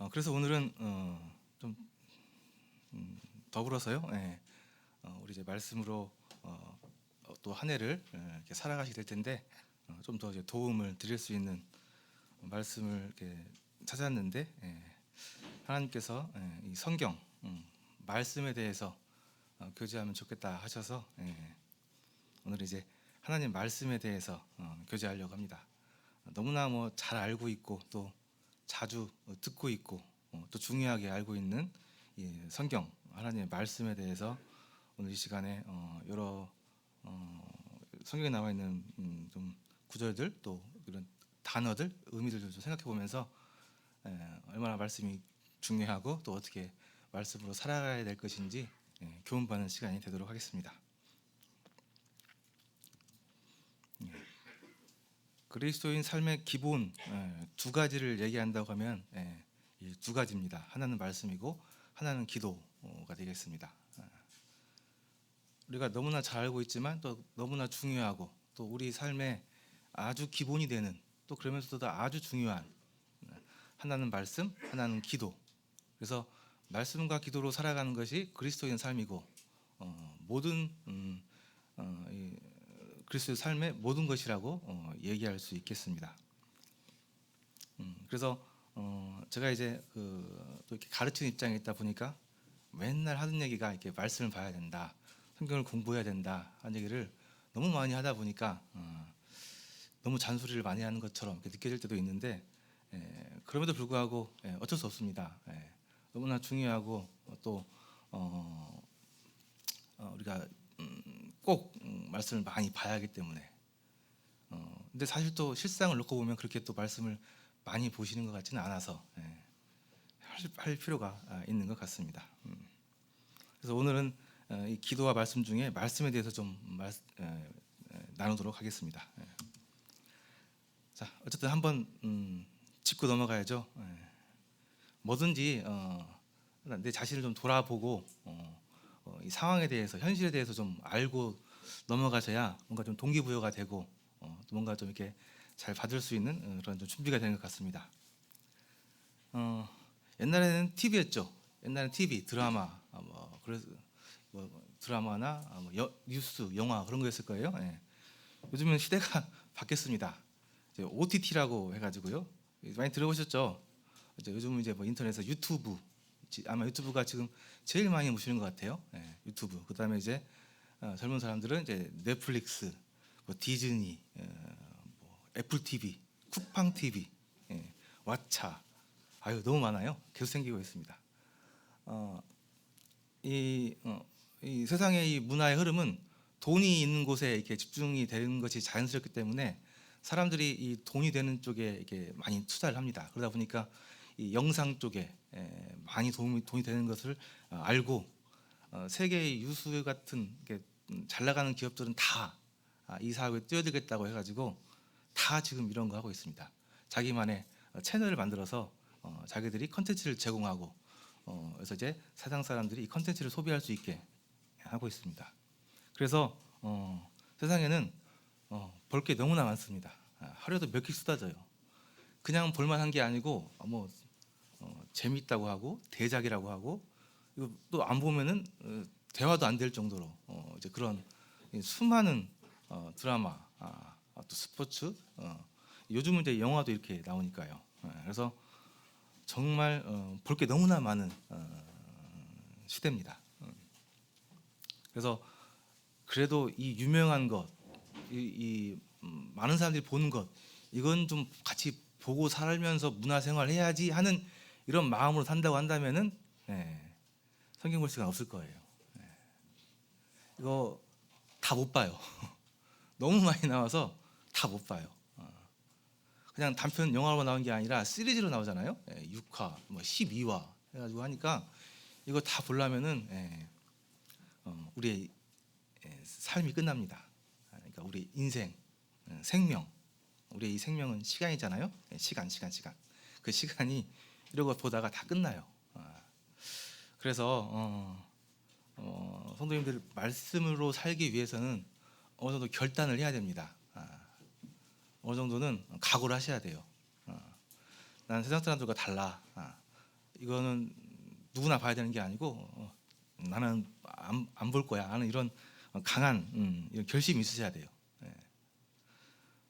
그래서 오늘은 좀 더불어서요. 예. 우리 이제 말씀으로 또 한 해를 이렇게 살아가시게 될 텐데 좀 더 이제 도움을 드릴 수 있는 말씀을 이렇게 찾았는데 하나님께서 이 성경 말씀에 대해서 교제하면 좋겠다 하셔서 오늘 이제 하나님 말씀에 대해서 교제하려고 합니다. 너무나 뭐 잘 알고 있고 또 자주 듣고 있고 또 중요하게 알고 있는 이 성경 하나님의 말씀에 대해서 오늘 이 시간에 여러 성경에 나와 있는 좀 구절들 또 이런 단어들 의미들을 좀 생각해 보면서 얼마나 말씀이 중요하고 또 어떻게 말씀으로 살아가야 될 것인지 교훈받는 시간이 되도록 하겠습니다. 그리스도인 삶의 기본 두 가지를 얘기한다고 하면 이 두 가지입니다. 하나는 말씀이고 하나는 기도가 되겠습니다. 우리가 너무나 잘 알고 있지만 또 너무나 중요하고 또 우리 삶의 아주 기본이 되는 또 그러면서도 아주 중요한 하나는 말씀, 하나는 기도. 그래서 말씀과 기도로 살아가는 것이 그리스도인 삶이고 모든 이 그리스도의 삶의 모든 것이라고 얘기할 수 있겠습니다. 그래서 제가 이제 또 이렇게 가르치는 입장에 있다 보니까 맨날 하는 얘기가 이렇게 말씀을 봐야 된다, 성경을 공부해야 된다 하는 얘기를 너무 많이 하다 보니까 너무 잔소리를 많이 하는 것처럼 이렇게 느껴질 때도 있는데 그럼에도 불구하고 어쩔 수 없습니다. 너무나 중요하고 또 우리가 꼭 말씀을 많이 봐야 하기 때문에 근데 사실 또 실상을 놓고 보면 그렇게 또 말씀을 많이 보시는 것 같지는 않아서 할 필요가 있는 것 같습니다. 그래서 오늘은 이 기도와 말씀 중에 말씀에 대해서 좀 나누도록 하겠습니다. 자, 어쨌든 한번 짚고 넘어가야죠. 뭐든지 내 자신을 좀 돌아보고 이 상황에 대해서 현실에 대해서 좀 알고 넘어가셔야 뭔가 좀 동기부여가 되고 또 뭔가 좀 이렇게 잘 받을 수 있는 그런 좀 준비가 되는 것 같습니다. 옛날에는 TV였죠. 옛날에는 TV 드라마 그래서 드라마나 뉴스 영화 그런 거였을 거예요. 요즘은 시대가 바뀌었습니다. 이제 OTT라고 해가지고요. 많이 들어보셨죠? 이제 요즘은 이제 뭐 인터넷에서 유튜브 아마 유튜브가 지금 제일 많이 보시는 것 같아요. 유튜브. 그다음에 이제 젊은 사람들은 이제 넷플릭스, 뭐 디즈니, 뭐 애플 TV, 쿠팡 TV, 왓챠. 아유 너무 많아요. 계속 생기고 있습니다. 이 세상의 이 문화의 흐름은 돈이 있는 곳에 이렇게 집중이 되는 것이 자연스럽기 때문에 사람들이 이 돈이 되는 쪽에 이렇게 많이 투자를 합니다. 그러다 보니까 이 영상 쪽에 많이 돈이 되는 것을 알고 세계의 유수 같은 잘 나가는 기업들은 다 이 사업에 뛰어들겠다고 해가지고 다 지금 이런 거 하고 있습니다. 자기만의 채널을 만들어서 자기들이 컨텐츠를 제공하고 그래서 이제 세상 사람들이 이 컨텐츠를 소비할 수 있게 하고 있습니다. 그래서 세상에는 볼 게 너무나 많습니다. 하루에도 몇 개 쏟아져요. 그냥 볼만한 게 아니고 뭐 재밌다고 하고 대작이라고 하고 이거 또 안 보면은 대화도 안 될 정도로 이제 그런 수많은 드라마 또 스포츠 요즘은 이제 영화도 이렇게 나오니까요. 그래서 정말 볼 게 너무나 많은 시대입니다. 그래서 그래도 이 유명한 것, 이 많은 사람들이 보는 것, 이건 좀 같이 보고 살면서 문화생활 해야지 하는 이런 마음으로 산다고 한다면은 성경 볼 시간 없을 거예요. 이거 다 못 봐요. 너무 많이 나와서 다 못 봐요. 그냥 단편 영화로 나온 게 아니라 시리즈로 나오잖아요. 6화, 뭐 12화 해가지고 하니까 이거 다 보려면은 우리의 삶이 끝납니다. 그러니까 우리 인생, 생명, 우리의 이 생명은 시간이잖아요. 시간. 그 시간이 이러고 보다가 다 끝나요. 그래서 성도님들 말씀으로 살기 위해서는 어느 정도 결단을 해야 됩니다. 어느 정도는 각오를 하셔야 돼요. 난 세상 사람들과 달라. 이거는 누구나 봐야 되는 게 아니고 나는 안 볼 거야 하는 이런 강한 이런 결심이 있으셔야 돼요. 예.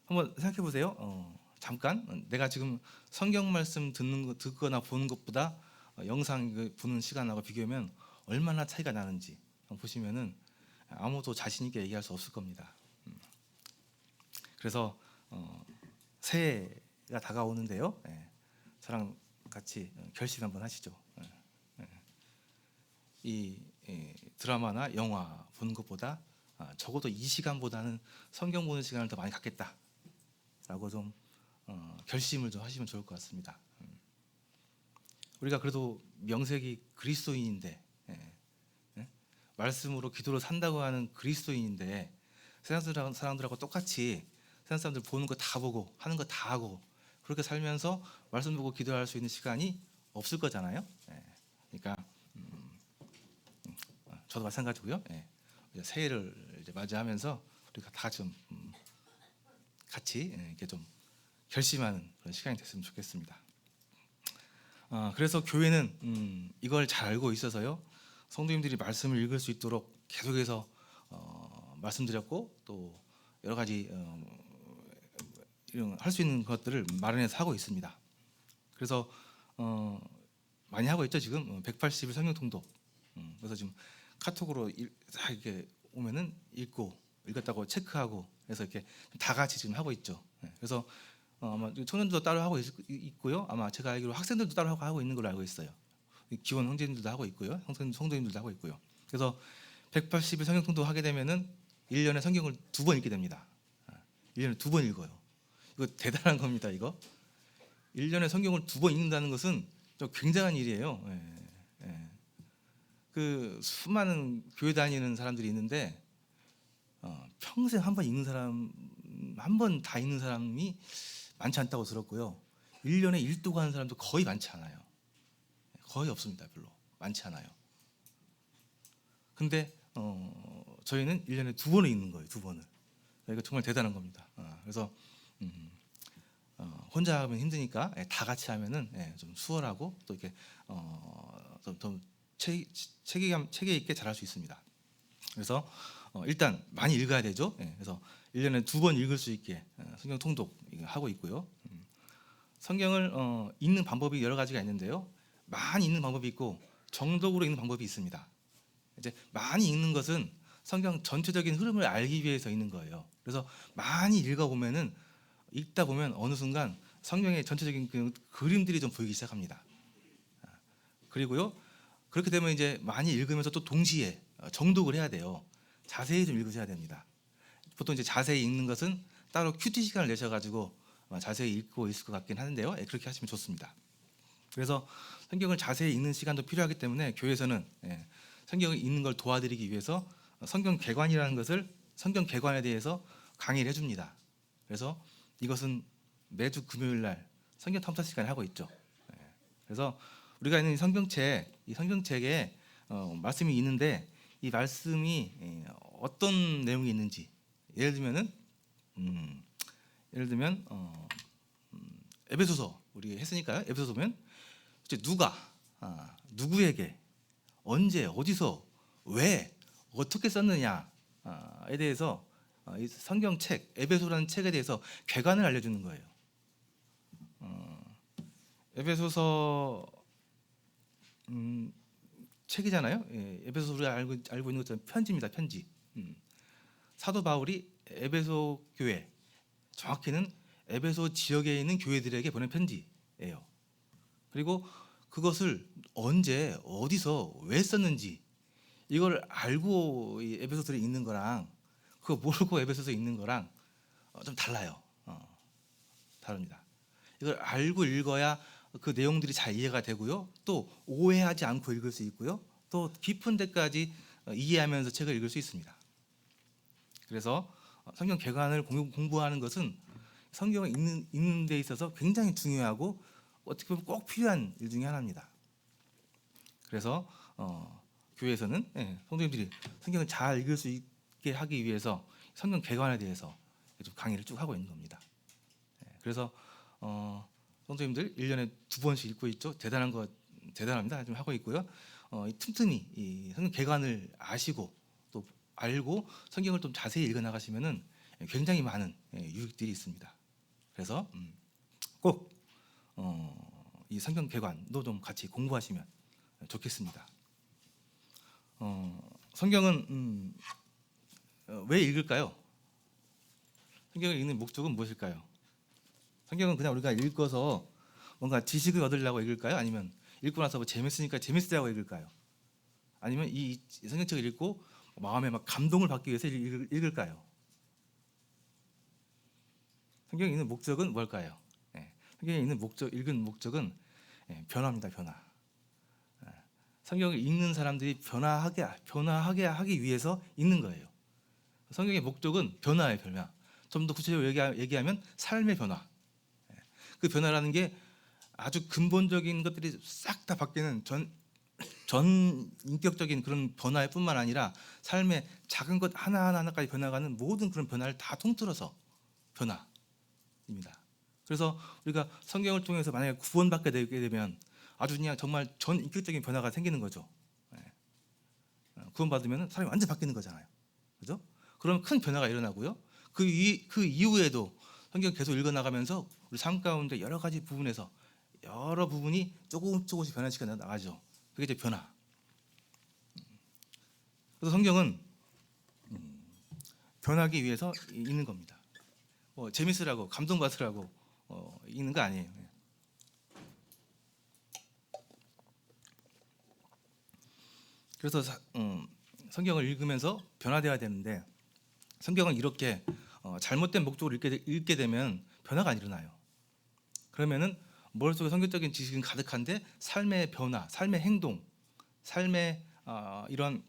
한번 생각해 보세요. 잠깐 내가 지금 성경 말씀 듣거나 보는 것보다 영상 보는 시간하고 비교하면 얼마나 차이가 나는지 보시면은 아무도 자신 있게 얘기할 수 없을 겁니다. 그래서 새해가 다가오는데요. 저랑 같이 결심 한번 하시죠. 이 드라마나 영화 보는 것보다 적어도 이 시간보다는 성경 보는 시간을 더 많이 갖겠다라고 좀 결심을 좀 하시면 좋을 것 같습니다. 우리가 그래도 명색이 그리스도인인데 말씀으로 기도로 산다고 하는 그리스도인인데 세상 사람들하고 똑같이 세상 사람들 보는 거 다 보고 하는 거 다 하고 그렇게 살면서 말씀 보고 기도할 수 있는 시간이 없을 거잖아요. 그러니까 저도 마찬가지고요. 이제 새해를 이제 맞이하면서 우리가 다 좀 같이 이렇게 좀 결심하는 그런 시간이 됐으면 좋겠습니다. 그래서 교회는 이걸 잘 알고 있어서요. 성도님들이 말씀을 읽을 수 있도록 계속해서 말씀드렸고 또 여러 가지 할 수 있는 것들을 마련해서 하고 있습니다. 그래서 많이 하고 있죠. 지금 180일 성경 통독. 그래서 지금 카톡으로 이렇게 오면은 읽었다고 체크하고 그래서 이렇게 다 같이 지금 하고 있죠. 그래서 아마 청년들도 따로 하고 있고요. 아마 제가 알기로 학생들도 따로 하고 있는 걸로 알고 있어요. 기원 형제님들도 하고 있고요. 성도님들도 하고 있고요. 그래서 180일 성경 통독 하게 되면은 1년에 성경을 2번 읽게 됩니다. 1년에 2번 읽어요. 이거 대단한 겁니다. 이거 1년에 성경을 2번 읽는다는 것은 좀 굉장한 일이에요. 그 수많은 교회 다니는 사람들이 있는데 평생 한 번 읽는 사람, 한 번 다 읽는 사람이 많지 않다고 들었고요. 1년에 읽고 하는 사람도 거의 많지 않아요. 거의 없습니다. 별로 많지 않아요. 근데 저희는 1년에 2번을 읽는 거예요. 2번을. 이거 정말 대단한 겁니다. 그래서 혼자 하면 힘드니까 다 같이 하면은 좀 수월하고 또 이렇게 좀 체계 있게 잘할 수 있습니다. 그래서 일단 많이 읽어야 되죠. 그래서 1년에 2번 읽을 수 있게 성경 통독 하고 있고요. 성경을 읽는 방법이 여러 가지가 있는데요. 많이 읽는 방법이 있고 정독으로 읽는 방법이 있습니다. 이제 많이 읽는 것은 성경 전체적인 흐름을 알기 위해서 읽는 거예요. 그래서 많이 읽어보면은 읽다 보면 어느 순간 성경의 전체적인 그 그림들이 좀 보이기 시작합니다. 그리고요, 그렇게 되면 이제 많이 읽으면서 또 동시에 정독을 해야 돼요. 자세히 좀 읽으셔야 됩니다. 보통 이제 자세히 읽는 것은 따로 큐티 시간을 내셔가지고 자세히 읽고 있을 것 같긴 하는데요. 그렇게 하시면 좋습니다. 그래서 성경을 자세히 읽는 시간도 필요하기 때문에 교회에서는 성경을 읽는 걸 도와드리기 위해서 성경 개관이라는 것을 성경 개관에 대해서 강의를 해줍니다. 그래서 이것은 매주 금요일 날 성경 탐사 시간에 하고 있죠. 그래서 우리가 있는 이 성경책에 말씀이 있는데 이 말씀이 어떤 내용이 있는지 예를 들면 에베소서 우리 했으니까요. 에베소서 보면 누가 누구에게 언제 어디서 왜 어떻게 썼느냐에 대해서 이 성경책 에베소라는 책에 대해서 개관을 알려주는 거예요. 에베소서 책이잖아요. 에베소 우리가 알고 있는 것처럼 편지입니다. 편지. 사도 바울이 에베소 교회, 정확히는 에베소 지역에 있는 교회들에게 보낸 편지예요. 그리고 그것을 언제 어디서 왜 썼는지 이걸 알고 에베소서를 읽는 거랑 그거 모르고 에베소서 읽는 거랑 좀 달라요. 다릅니다. 이걸 알고 읽어야 그 내용들이 잘 이해가 되고요. 또 오해하지 않고 읽을 수 있고요. 또 깊은 데까지 이해하면서 책을 읽을 수 있습니다. 그래서 성경 개관을 공부하는 것은 성경을 읽는 데 있어서 굉장히 중요하고 어떻게 보면 꼭 필요한 일 중에 하나입니다. 그래서 교회에서는 성도님들이 성경을 잘 읽을 수 있게 하기 위해서 성경 개관에 대해서 좀 강의를 쭉 하고 있는 겁니다. 그래서 성도님들 1년에 2번씩 읽고 있죠. 대단한 거 대단합니다. 좀 하고 있고요. 이 틈틈이 이 성경 개관을 아시고 또 알고 성경을 좀 자세히 읽어 나가시면은 굉장히 많은 유익들이 있습니다. 그래서 꼭 이 성경 개관도 좀 같이 공부하시면 좋겠습니다. 성경은 왜 읽을까요? 성경을 읽는 목적은 무엇일까요? 성경은 그냥 우리가 읽어서 뭔가 지식을 얻으려고 읽을까요? 아니면 읽고 나서 뭐 재밌으니까 재밌으라고 읽을까요? 아니면 이 성경책을 읽고 마음에 막 감동을 받기 위해서 읽을까요? 성경에 있는 목적은 뭘까요? 성경에 있는 읽은 목적은 변화입니다. 변화. 성경을 읽는 사람들이 변화하게 하기 위해서 읽는 거예요. 성경의 목적은 변화예요. 변화. 좀 더 구체적으로 얘기하면 삶의 변화. 그 변화라는 게 아주 근본적인 것들이 싹 다 바뀌는 전 인격적인 그런 변화일 뿐만 아니라 삶의 작은 것 하나하나까지 변화가는 모든 그런 변화를 다 통틀어서 변화입니다. 그래서 우리가 성경을 통해서 만약에 구원받게 되게 되면 아주 그냥 정말 전 인격적인 변화가 생기는 거죠. 구원받으면 사람이 완전 바뀌는 거잖아요. 그죠? 그럼 큰 변화가 일어나고요. 그 이후에도 성경 계속 읽어나가면서 우리 삶 가운데 여러 가지 부분에서 여러 부분이 조금씩 변화시켜 나가죠. 그게 이제 변화. 그래서 성경은 변하기 위해서 읽는 겁니다. 재밌으라고 감동받으라고 읽는 거 아니에요. 그래서 성경을 읽으면서 변화되어야 되는데 성경을 이렇게 잘못된 목적으로 읽게 되면 변화가 안 일어나요. 그러면은 머릿속에 성경적인 지식은 가득한데 삶의 변화, 삶의 행동, 삶의 이런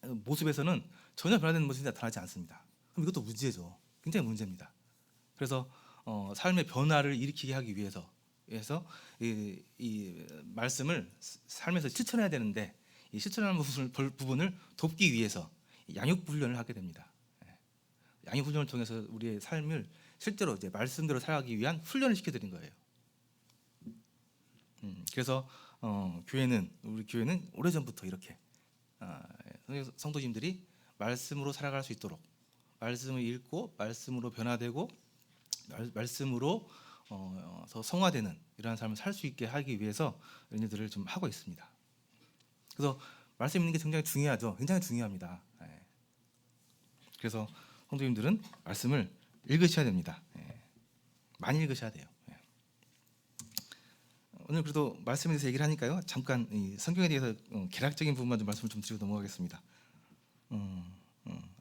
모습에서는 전혀 변화되는 모습이 나타나지 않습니다. 그럼 이것도 문제죠. 굉장히 문제입니다. 그래서 삶의 변화를 일으키게 하기 위해서 이 말씀을 삶에서 실천해야 되는데 이 실천하는 부분을 돕기 위해서 양육 훈련을 하게 됩니다. 양육 훈련을 통해서 우리의 삶을 실제로 이제 말씀대로 살아가기 위한 훈련을 시켜드린 거예요. 그래서 우리 교회는 오래전부터 이렇게 성도님들이 말씀으로 살아갈 수 있도록 말씀을 읽고 말씀으로 변화되고 말씀으로 성화되는 이러한 삶을 살 수 있게 하기 위해서 이런 일들을 좀 하고 있습니다. 그래서 말씀 읽는 게 굉장히 중요하죠. 굉장히 중요합니다. 그래서 성도님들은 말씀을 읽으셔야 됩니다. 많이 읽으셔야 돼요. 오늘 그래도 말씀에 대해서 얘기를 하니까요. 잠깐 이 성경에 대해서 개략적인 부분만 좀 말씀을 좀 드리고 넘어가겠습니다.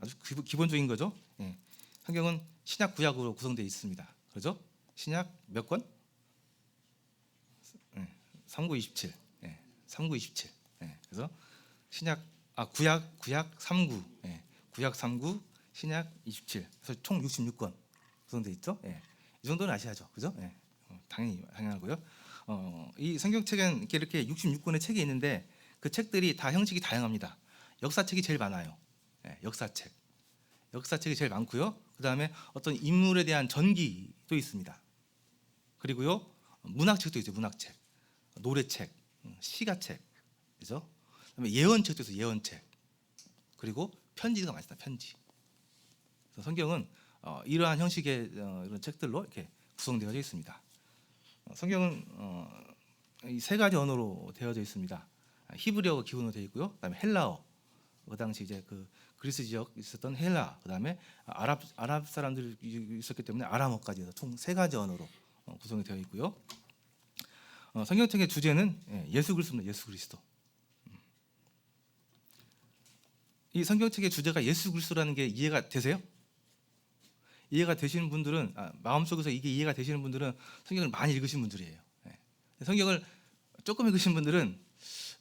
아주 기본적인 거죠. 성경은 신약 구약으로 구성되어 있습니다. 그렇죠? 신약 몇 권? 3927. 3927. 그래서 구약 39. 구약 39, 신약 27. 그래서 총 66권 구성되어 있죠. 이 정도는 아셔야죠. 그죠? 당연하고요. 이 성경책은 이렇게 66권의 책이 있는데 그 책들이 다 형식이 다양합니다. 역사책이 제일 많아요. 역사책이 제일 많고요. 그 다음에 어떤 인물에 대한 전기도 있습니다. 그리고요 문학책도 있어요. 문학책, 노래책, 시가책, 그죠? 그다음에 예언책도 있어요. 예언책. 그리고 편지가 많습니다. 편지. 그래서 성경은 이러한 형식의 이런 책들로 이렇게 구성되어 있습니다. 성경은 이 세 가지 언어로 되어져 있습니다. 히브리어가 기본으로 되어 있고요. 그다음에 헬라어, 그 당시 이제 그 그리스 지역 있었던 헬라, 그다음에 아랍 사람들이 있었기 때문에 아람어까지 해서 총 세 가지 언어로 구성이 되어 있고요. 성경책의 주제는 예수 그리스도입니다. 예수 그리스도. 이 성경책의 주제가 예수 그리스도라는 게 이해가 되세요? 이해가 되시는 분들은 마음속에서 이게 이해가 되시는 분들은 성경을 많이 읽으신 분들이에요. 성경을 조금 읽으신 분들은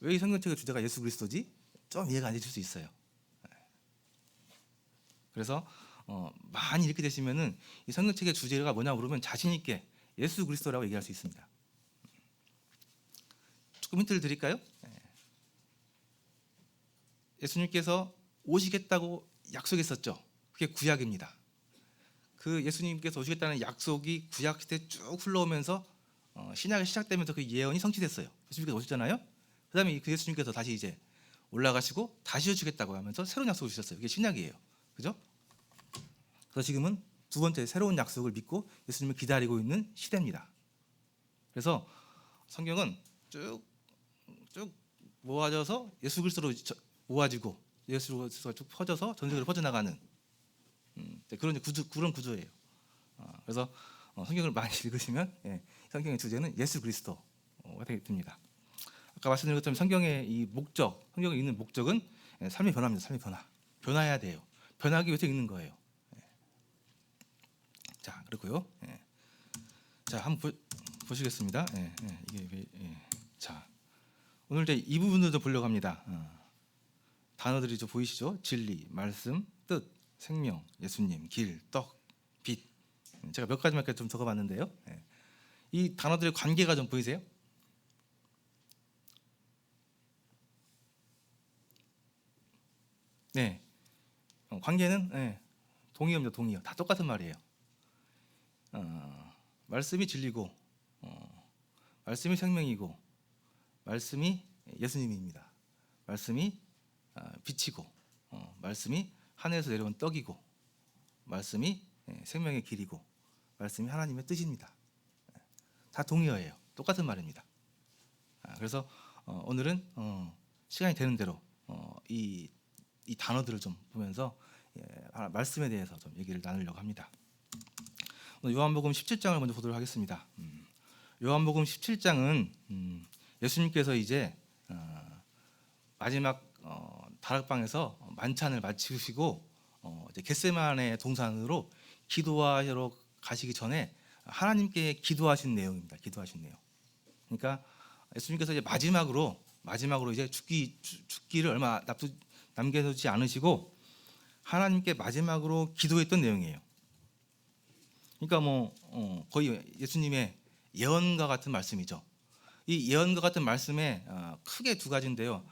왜 이 성경책의 주제가 예수 그리스도지? 좀 이해가 안 되실 수 있어요. 그래서 많이 읽게 되시면은 이 성경책의 주제가 뭐냐 물으면 자신 있게 예수 그리스도라고 얘기할 수 있습니다. 조금 힌트를 드릴까요? 예수님께서 오시겠다고 약속했었죠. 그게 구약입니다. 그 예수님께서 오시겠다는 약속이 구약 시대 쭉 흘러오면서 신약이 시작되면서 그 예언이 성취됐어요. 예수님께서 오셨잖아요. 그다음에 그 예수님께서 다시 이제 올라가시고 다시 오시겠다고 하면서 새로운 약속을 주셨어요. 그게 신약이에요. 그죠? 그래서 지금은 두 번째 새로운 약속을 믿고 예수님을 기다리고 있는 시대입니다. 그래서 성경은 쭉 모아져서 예수 그리스도로 모아지고 예수 그리스도가 쭉 퍼져서 전 세계로 퍼져나가는 그런 구조예요. 그래서 성경을 많이 읽으시면 성경의 주제는 예수 그리스도가 됩니다. 아까 말씀드린 것처럼 성경의 이 목적, 성경을 읽는 목적은 삶의 변화입니다. 삶의 변화해야 돼요. 변하기 위해서 읽는 거예요. 자, 그렇고요. 자, 한번 보시겠습니다. 자, 오늘 이제 이 부분도 좀 보려고 합니다. 단어들이 좀 보이시죠? 진리, 말씀, 뜻, 생명, 예수님, 길, 떡, 빛. 제가 몇 가지만 좀 적어봤는데요. 이 단어들의 관계가 좀 보이세요? 네, 관계는 동의어입니다. 동의어. 다 똑같은 말이에요. 말씀이 진리고, 말씀이 생명이고, 말씀이 예수님입니다. 말씀이 빛이고, 말씀이 하늘에서 내려온 떡이고, 말씀이 생명의 길이고, 말씀이 하나님의 뜻입니다. 다 동의어예요. 똑같은 말입니다. 그래서 오늘은 시간이 되는 대로 이 단어들을 좀 보면서 말씀에 대해서 좀 얘기를 나누려고 합니다. 오늘 요한복음 17장을 먼저 보도록 하겠습니다. 요한복음 17장은 예수님께서 이제 마지막 다락방에서 만찬을 마치시고 이제 겟세마네 동산으로 기도하러 가시기 전에 하나님께 기도하신 내용입니다. 기도하신 내용. 그러니까 예수님께서 이제 마지막으로 이제 죽기를 얼마 남겨두지 않으시고 하나님께 마지막으로 기도했던 내용이에요. 그러니까 거의 예수님의 예언과 같은 말씀이죠. 이 예언과 같은 말씀에 크게 두 가지인데요.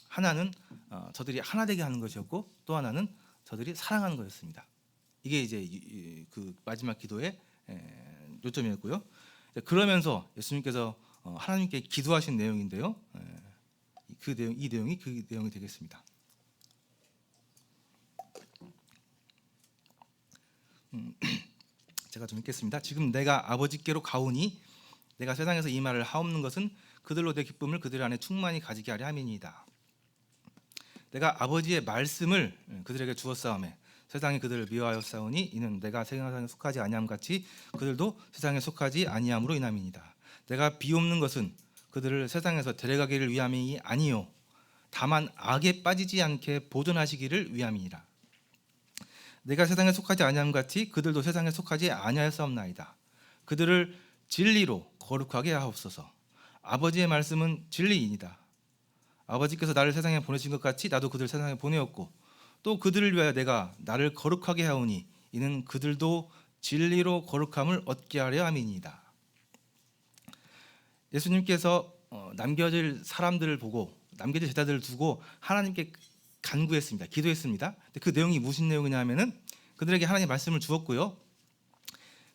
하나는 저들이 하나 되게 하는 것이었고, 또 하나는 저들이 사랑하는 것이었습니다. 이게 이제 그 마지막 기도의 요점이었고요. 그러면서 예수님께서 하나님께 기도하신 내용인데요. 이 내용이 그 내용이 되겠습니다. 제가 좀 읽겠습니다. 지금 내가 아버지께로 가오니 내가 세상에서 이 말을 하옵는 것은 그들로 내 기쁨을 그들 안에 충만히 가지게 하려 함이니이다. 내가 아버지의 말씀을 그들에게 주었사오매 세상이 그들을 미워하였사오니 이는 내가 세상에 속하지 아니함 같이 그들도 세상에 속하지 아니함으로 인함이니이다. 내가 비옵는 것은 그들을 세상에서 데려가기를 위함이 아니요 다만 악에 빠지지 않게 보존하시기를 위함이니라. 내가 세상에 속하지 아니함 같이 그들도 세상에 속하지 아니하였사옵나이다. 그들을 진리로 거룩하게 하옵소서. 아버지의 말씀은 진리이니다. 아버지께서 나를 세상에 보내신 것 같이 나도 그들 세상에 보내었고 또 그들을 위하여 내가 나를 거룩하게 하오니 이는 그들도 진리로 거룩함을 얻게 하려 함이니이다. 예수님께서 남겨질 사람들을 보고 남겨질 제자들을 두고 하나님께 간구했습니다. 기도했습니다. 그 내용이 무슨 내용이냐면은 그들에게 하나님의 말씀을 주었고요.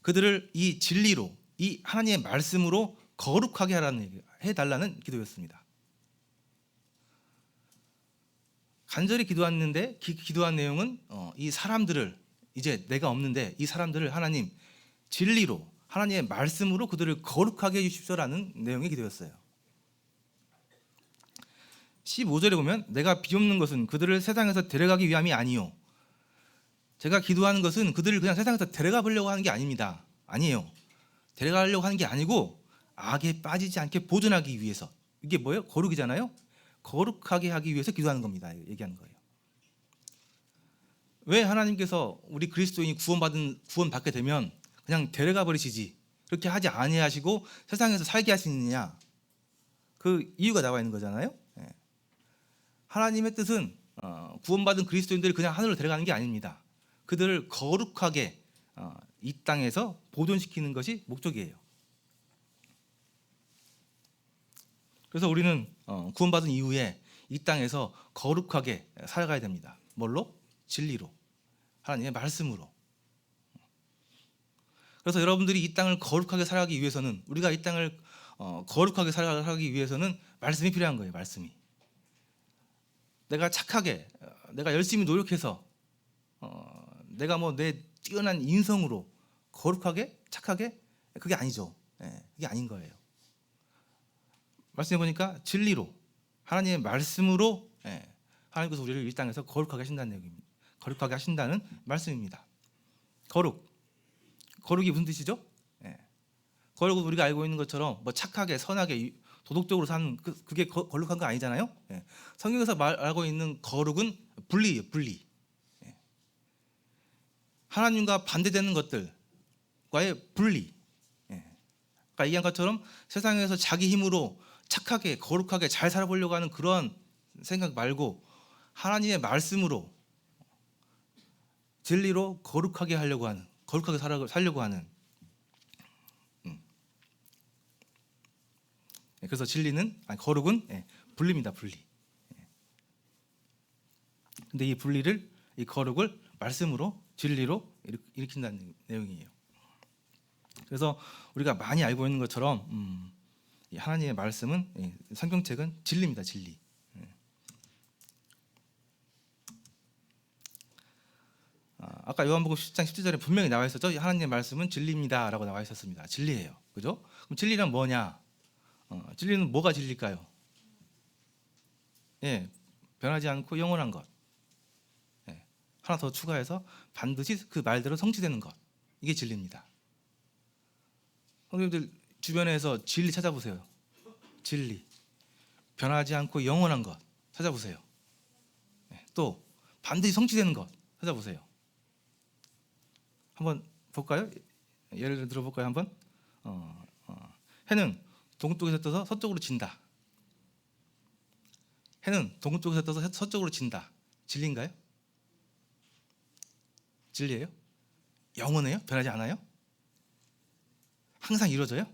그들을 이 진리로 이 하나님의 말씀으로 거룩하게 해달라는 기도였습니다. 간절히 기도했는데 기도한 내용은 이 사람들을 이제 내가 없는데 이 사람들을 하나님 진리로 하나님의 말씀으로 그들을 거룩하게 해주십시오라는 내용의 기도였어요. 15절에 보면 내가 비옵는 것은 그들을 세상에서 데려가기 위함이 아니요. 제가 기도하는 것은 그들을 그냥 세상에서 데려가 보려고 하는 게 아닙니다. 아니에요. 데려가려고 하는 게 아니고 악에 빠지지 않게 보존하기 위해서. 이게 뭐예요? 거룩이잖아요. 거룩하게 하기 위해서 기도하는 겁니다. 얘기하는 거예요. 왜 하나님께서 우리 그리스도인이 구원받게 되면 그냥 데려가 버리시지 그렇게 하지 아니하시고 세상에서 살게 하시느냐? 그 이유가 나와 있는 거잖아요. 하나님의 뜻은 구원받은 그리스도인들을 그냥 하늘로 데려가는 게 아닙니다. 그들을 거룩하게 이 땅에서 보존시키는 것이 목적이에요. 그래서 우리는 구원받은 이후에 이 땅에서 거룩하게 살아가야 됩니다. 뭘로? 진리로, 하나님의 말씀으로. 그래서 여러분들이 이 땅을 거룩하게 살아가기 위해서는, 우리가 이 땅을 거룩하게 살아가기 위해서는 말씀이 필요한 거예요. 말씀이. 내가 착하게, 내가 열심히 노력해서, 내가 뭐 내 뛰어난 인성으로 거룩하게 착하게, 그게 아니죠. 그게 아닌 거예요. 말씀해 보니까 진리로, 하나님의 말씀으로, 하나님께서 우리를 이 땅에서 거룩하게 하신다는 내용입니다. 거룩하게 하신다는 말씀입니다. 거룩이 무슨 뜻이죠? 거룩은 우리가 알고 있는 것처럼 뭐 착하게, 선하게, 도덕적으로 사는 그게 거룩한 거 아니잖아요. 성경에서 말하고 있는 거룩은 분리예요. 분리. 하나님과 반대되는 것들과의 분리. 아까 얘기한 것처럼 세상에서 자기 힘으로 착하게, 거룩하게 잘 살아보려고 하는 그런 생각 말고 하나님의 말씀으로, 진리로 거룩하게 하려고 하는, 거룩하게 살려고 하는. 그래서 거룩은 분리입니다. 분리. 근데 이 분리를, 이 거룩을 말씀으로, 진리로 일으킨다는 내용이에요. 그래서 우리가 많이 알고 있는 것처럼 이 하나님의 말씀은, 성경책은 진리입니다. 진리. 아까 요한복음 10장 17절에 분명히 나와 있었죠. 하나님의 말씀은 진리입니다라고 나와 있었습니다. 진리예요. 그죠? 그럼 진리란 뭐냐? 진리는 뭐가 진리일까요? 변하지 않고 영원한 것. 하나 더 추가해서 반드시 그 말대로 성취되는 것. 이게 진리입니다. 선생님들 주변에서 진리 찾아보세요. 진리. 변하지 않고 영원한 것 찾아보세요. 또 반드시 성취되는 것 찾아보세요. 한번 볼까요? 예를 들어 볼까요? 한번. 해는 동쪽에서 떠서 서쪽으로 진다. 해는 동쪽에서 떠서 서쪽으로 진다. 진리인가요? 진리예요? 영원해요? 변하지 않아요? 항상 이루어져요?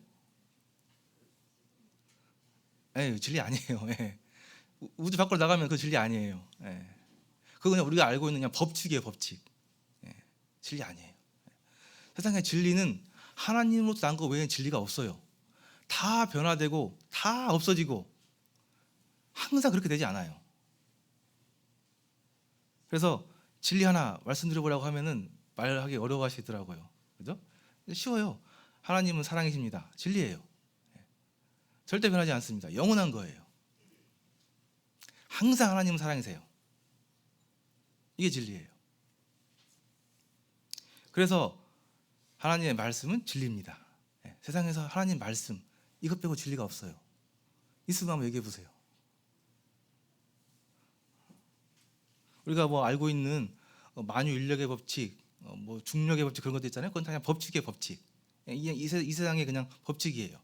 진리 아니에요. 우주 밖으로 나가면 그 진리 아니에요. 그거 그냥 우리가 알고 있는 그냥 법칙이에요. 법칙. 진리 아니에요. 세상의 진리는 하나님으로부터 난 거 외에는 진리가 없어요. 다 변화되고 다 없어지고 항상 그렇게 되지 않아요. 그래서 진리 하나 말씀드려보라고 하면은 말하기 어려워하시더라고요. 그죠? 쉬워요. 하나님은 사랑이십니다. 진리예요. 절대 변하지 않습니다. 영원한 거예요. 항상 하나님은 사랑이세요. 이게 진리예요. 그래서 하나님의 말씀은 진리입니다. 세상에서 하나님 말씀 이것 빼고 진리가 없어요. 있으면 한번 얘기해 보세요. 우리가 뭐 알고 있는 만유 인력의 법칙, 뭐 중력의 법칙 그런 것도 있잖아요. 그건 그냥 법칙이에요. 법칙. 이 세상의 그냥 법칙이에요.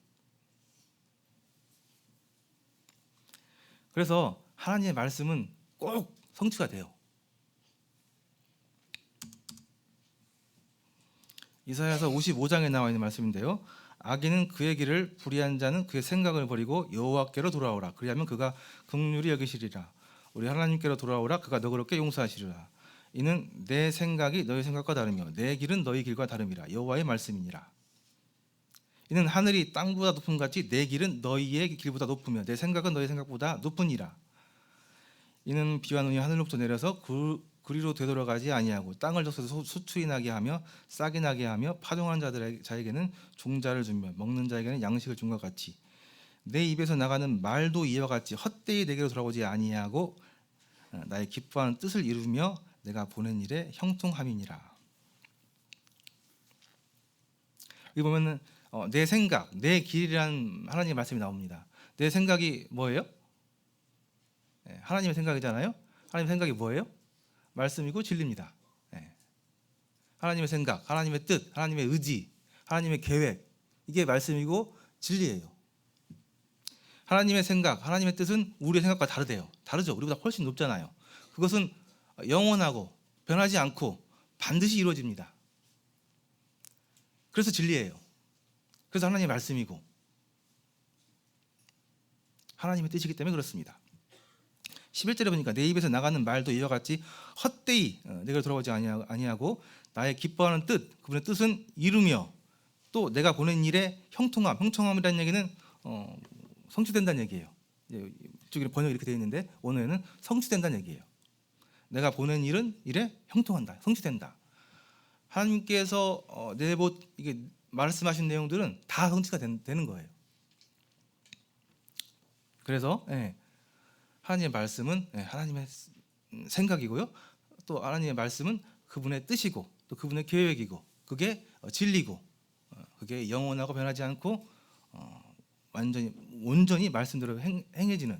그래서 하나님의 말씀은 꼭 성취가 돼요. 이사야서 55장에 나와 있는 말씀인데요. 악인은 그의 길을, 불의한 자는 그의 생각을 버리고 여호와께로 돌아오라. 그리하면 그가 긍휼히 여기시리라. 우리 하나님께로 돌아오라. 그가 너그럽게 용서하시리라. 이는 내 생각이 너희 생각과 다르며 내 길은 너희 길과 다름이라. 여호와의 말씀이니라. 이는 하늘이 땅보다 높음 같이 내 길은 너희의 길보다 높으며 내 생각은 너희 생각보다 높으니라. 이는 비와 눈이 하늘로부터 내려서 그리로 되돌아가지 아니하고 땅을 적셔서 수출이 나게 하며 싹이 나게 하며 파종하는 자에게는 종자를 주며 먹는 자에게는 양식을 준 것 같이 내 입에서 나가는 말도 이와 같이 헛되이 내게로 돌아오지 아니하고 나의 기뻐하는 뜻을 이루며 내가 보낸 일에 형통함이니라. 여기 보면은 내 생각, 내 길이라는 하나님의 말씀이 나옵니다. 내 생각이 뭐예요? 하나님의 생각이잖아요. 하나님의 생각이 뭐예요? 말씀이고 진리입니다. 하나님의 생각, 하나님의 뜻, 하나님의 의지, 하나님의 계획, 이게 말씀이고 진리예요. 하나님의 생각, 하나님의 뜻은 우리의 생각과 다르대요. 다르죠. 우리보다 훨씬 높잖아요. 그것은 영원하고 변하지 않고 반드시 이루어집니다. 그래서 진리예요. 그래서 하나님의 말씀이고 하나님의 뜻이기 때문에 그렇습니다. 11절에 보니까 내 입에서 나가는 말도 이와 같이 헛되이 내게로 돌아오지 아니하고 나의 기뻐하는 뜻, 그분의 뜻은 이루며 또 내가 보낸 일의 형통함이라는 얘기는 성취된다는 얘기예요. 이쪽에 번역이 이렇게 되어 있는데 원어에는 성취된다는 얘기예요. 내가 보낸 일에 형통한다, 성취된다. 하나님께서 이게 말씀하신 내용들은 다 성취가 되는 거예요. 그래서 하나님의 말씀은 하나님의 생각이고요. 또 하나님의 말씀은 그분의 뜻이고 또 그분의 계획이고 그게 진리고 그게 영원하고 변하지 않고 온전히 말씀대로 행해지는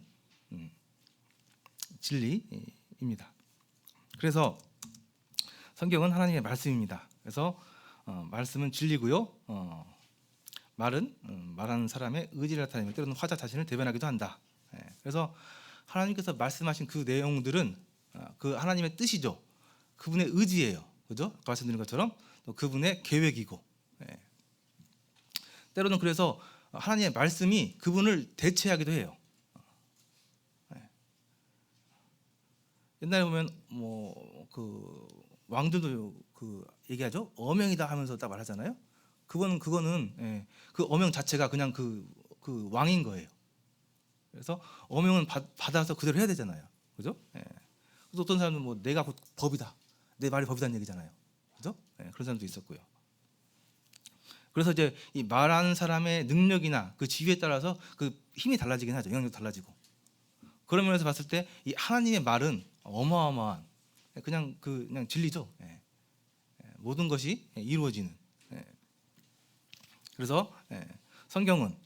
진리입니다. 그래서 성경은 하나님의 말씀입니다. 그래서 말씀은 진리고요. 말하는 사람의 의지를 나타내며 때로는 화자 자신을 대변하기도 한다. 그래서 하나님께서 말씀하신 그 내용들은 그 하나님의 뜻이죠. 그분의 의지예요. 그죠? 아까 말씀드린 것처럼 또 그분의 계획이고. 때로는 그래서 하나님의 말씀이 그분을 대체하기도 해요. 옛날에 보면 그 왕들도 그 얘기하죠. 어명이다 하면서 딱 말하잖아요. 그거는 그 어명 자체가 그냥 그 왕인 거예요. 그래서 어명은 받아서 그대로 해야 되잖아요. 그죠? 그래서 어떤 사람은 내가 곧 법이다. 내 말이 법이다는 얘기잖아요. 그죠? 그런 사람도 있었고요. 그래서 이제 이 말하는 사람의 능력이나 그 지위에 따라서 그 힘이 달라지긴 하죠. 영향력도 달라지고. 그런 면에서 봤을 때 이 하나님의 말은 어마어마한 그냥 진리죠. 모든 것이 이루어지는. 그래서 성경은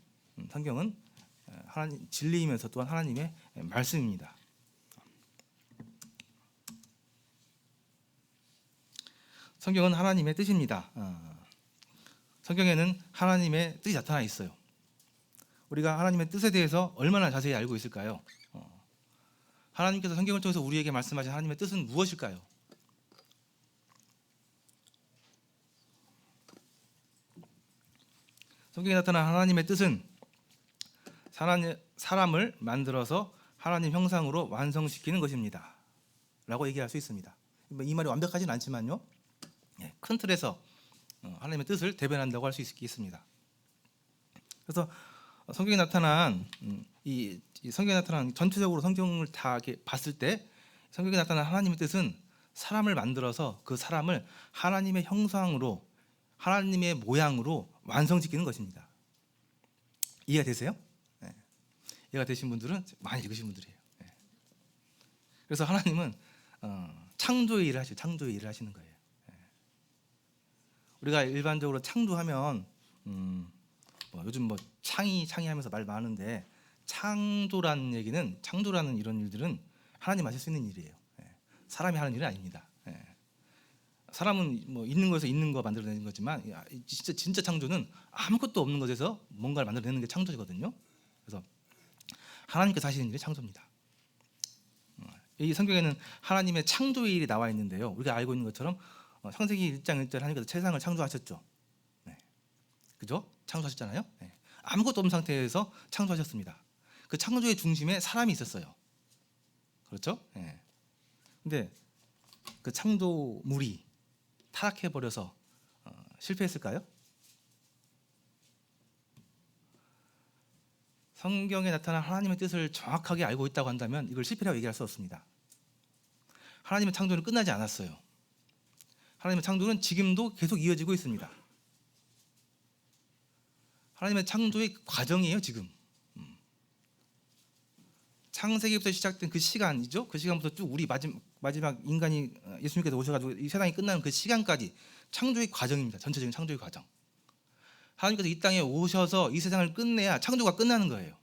하나님 진리이면서 또한 하나님의 말씀입니다. 성경은 하나님의 뜻입니다. 성경에는 하나님의 뜻이 나타나 있어요. 우리가 하나님의 뜻에 대해서 얼마나 자세히 알고 있을까요? 하나님께서 성경을 통해서 우리에게 말씀하신 하나님의 뜻은 무엇일까요? 성경에 나타난 하나님의 뜻은 사람을 만들어서 하나님 형상으로 완성시키는 것입니다. 라고 얘기할 수 있습니다. 이 말이 완벽하지는 않지만요. 큰 틀에서 하나님의 뜻을 대변한다고 할 수 있겠습니다. 그래서 성경에 나타난 성경에 나타난 전체적으로 성경을 다 이렇게 봤을 때 성경에 나타난 하나님의 뜻은 사람을 만들어서 그 사람을 하나님의 형상으로 하나님의 모양으로 완성시키는 것입니다. 이해가 되세요? 이해가 되신 분들은 많이 읽으신 분들이에요. 그래서 하나님은 창조의 일을 하시는 거예요. 우리가 일반적으로 창조하면 요즘 창의 하면서 말 많은데 창조라는 이런 일들은 하나님 하실 수 있는 일이에요. 사람이 하는 일은 아닙니다. 사람은 있는 것에서 있는 거 만들어내는 거지만 진짜 창조는 아무것도 없는 것에서 뭔가를 만들어내는 게 창조거든요. 그래서 하나님께서 하시는 일이 창조입니다. 이 성경에는 하나님의 창조의 일이 나와 있는데요. 우리가 알고 있는 것처럼 창세기 1장 1절 하나님께서 세상을 창조하셨죠. 그죠? 창조하셨잖아요. 아무것도 없는 상태에서 창조하셨습니다. 그 창조의 중심에 사람이 있었어요. 그렇죠? 근데 그 창조물이 타락해버려서 실패했을까요? 성경에 나타난 하나님의 뜻을 정확하게 알고 있다고 한다면 이걸 실패라고 얘기할 수 없습니다. 하나님의 창조는 끝나지 않았어요. 하나님의 창조는 지금도 계속 이어지고 있습니다. 하나님의 창조의 과정이에요. 지금 창세기부터 시작된 그 시간이죠. 그 시간부터 쭉 우리 마지막 인간이 예수님께서 오셔가지고 이 세상이 끝나는 그 시간까지 창조의 과정입니다. 전체적인 창조의 과정. 하나님께서 이 땅에 오셔서 이 세상을 끝내야 창조가 끝나는 거예요.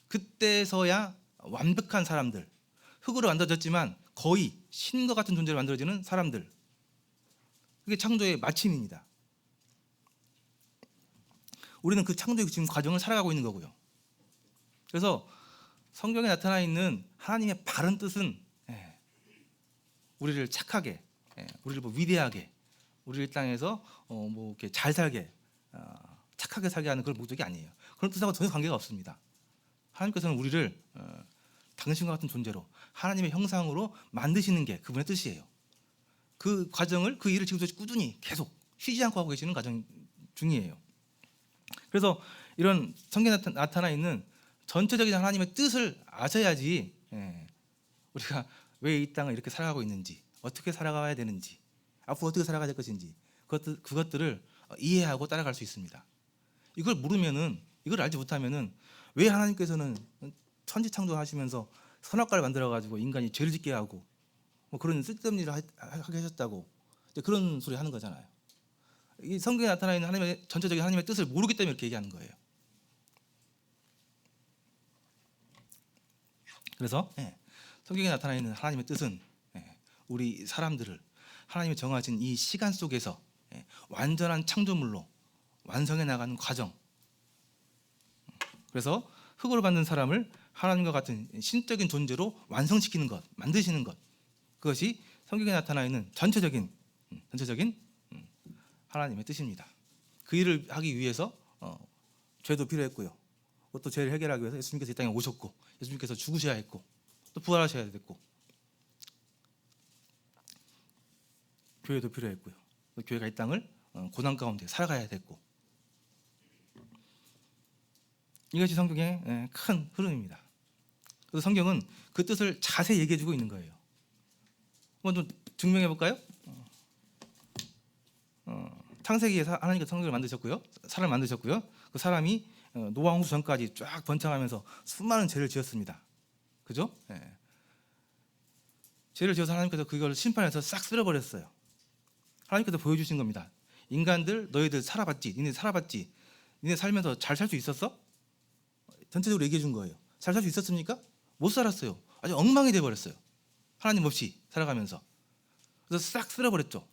그때서야 완벽한 사람들, 흙으로 만들어졌지만 거의 신과 같은 존재로 만들어지는 사람들, 그게 창조의 마침입니다. 우리는 그 창조의 지금 과정을 살아가고 있는 거고요. 그래서 성경에 나타나 있는 하나님의 바른 뜻은 우리를 착하게, 우리를 위대하게, 우리를 이 땅에서 이렇게 잘 살게, 착하게 살게 하는 그런 목적이 아니에요. 그런 뜻하고 전혀 관계가 없습니다. 하나님께서는 우리를 당신과 같은 존재로 하나님의 형상으로 만드시는 게 그분의 뜻이에요. 그 과정을, 그 일을 지금까지 꾸준히 계속 쉬지 않고 하고 계시는 중이에요. 그래서 이런 성경에 나타나 있는 전체적인 하나님의 뜻을 아셔야지 우리가 왜 이 땅을 이렇게 살아가고 있는지, 어떻게 살아가야 되는지, 앞으로 어떻게 살아가야 될 것인지 그것들을 이해하고 따라갈 수 있습니다. 이걸 모르면은, 이걸 알지 못하면은 왜 하나님께서는 천지창조하시면서 선악과를 만들어 가지고 인간이 죄를 짓게 하고 뭐 그런 쓸데없는 일을 하게 하셨다고 그런 소리 하는 거잖아요. 이 성경에 나타나 있는 하나님의 전체적인 하나님의 뜻을 모르기 때문에 이렇게 얘기하는 거예요. 그래서 성경에 나타나 있는 하나님의 뜻은 우리 사람들을 하나님이 정하신 이 시간 속에서 완전한 창조물로 완성해 나가는 과정. 그래서 흙으로 만든 사람을 하나님과 같은 신적인 존재로 완성시키는 것, 만드시는 것. 그것이 성경에 나타나 있는 전체적인 하나님의 뜻입니다. 그 일을 하기 위해서 죄도 필요했고요. 또 죄를 해결하기 위해서 예수님께서 이 땅에 오셨고, 예수님께서 죽으셔야 했고, 또 부활하셔야 됐고, 교회도 필요했고요. 또 교회가 이 땅을 고난 가운데 살아가야 됐고, 이것이 성경의 큰 흐름입니다. 그래서 성경은 그 뜻을 자세히 얘기해주고 있는 거예요. 한번 좀 증명해 볼까요? 창세기에서 하나님께서 성경을 만드셨고요, 사람을 만드셨고요. 그 사람이 노아 홍수 전까지 쫙 번창하면서 수많은 죄를 지었습니다. 그죠? 죄를 지어서 하나님께서 그걸 심판해서 싹 쓸어버렸어요. 하나님께서 보여주신 겁니다. 인간들, 너희들 살아봤지? 니네 살아봤지? 니네 살면서 잘 살 수 있었어? 전체적으로 얘기해 준 거예요. 잘 살 수 있었습니까? 못 살았어요. 아주 엉망이 돼버렸어요. 하나님 없이 살아가면서. 그래서 싹 쓸어버렸죠.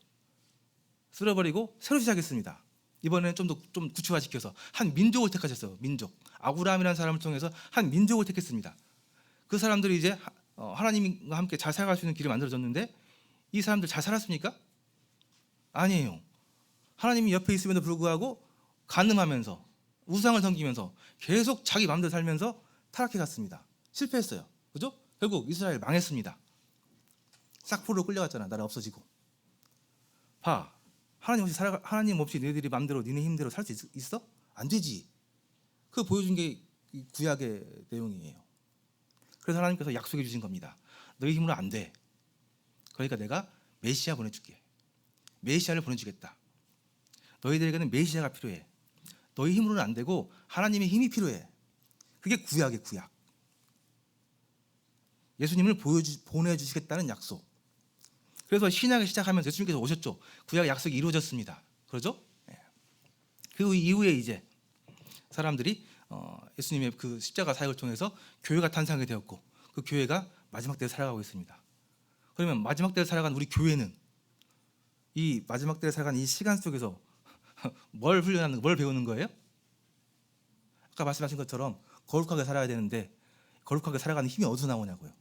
쓸어버리고 새로 시작했습니다. 이번에는 좀 구체화시켜서 한 민족을 택하셨어요. 민족. 아브라함이라는 사람을 통해서 한 민족을 택했습니다. 그 사람들이 이제 하나님과 함께 잘 살아갈 수 있는 길이 만들어졌는데, 이 사람들 잘 살았습니까? 아니에요. 하나님이 옆에 있음에도 불구하고 간음하면서 우상을 섬기면서 계속 자기 마음대로 살면서 타락해 갔습니다. 실패했어요. 그죠? 결국 이스라엘 망했습니다. 싹 포로로 끌려갔잖아. 나라 없어지고. 봐. 하나님 없이 너희들이 마음대로 니네 힘대로 살 수 있어? 안 되지. 그거 보여준 게 구약의 내용이에요. 그래서 하나님께서 약속해 주신 겁니다. 너희 힘으로 안 돼. 그러니까 내가 메시아 보내줄게. 메시아를 보내주겠다. 너희들에게는 메시아가 필요해. 너희 힘으로는 안 되고 하나님의 힘이 필요해. 그게 구약의 구약. 예수님을 보내주시겠다는 약속. 그래서 신약을 시작하면서 예수님께서 오셨죠. 구약 약속이 이루어졌습니다. 그러죠? 그 이후에 이제 사람들이 예수님의 그 십자가 사역을 통해서 교회가 탄생하게 되었고, 그 교회가 마지막 때에 살아가고 있습니다. 그러면 마지막 때에 살아간 우리 교회는 이 마지막 때에 살아간 이 시간 속에서 뭘 훈련하는, 뭘 배우는 거예요? 아까 말씀하신 것처럼 거룩하게 살아야 되는데 거룩하게 살아가는 힘이 어디서 나오냐고요.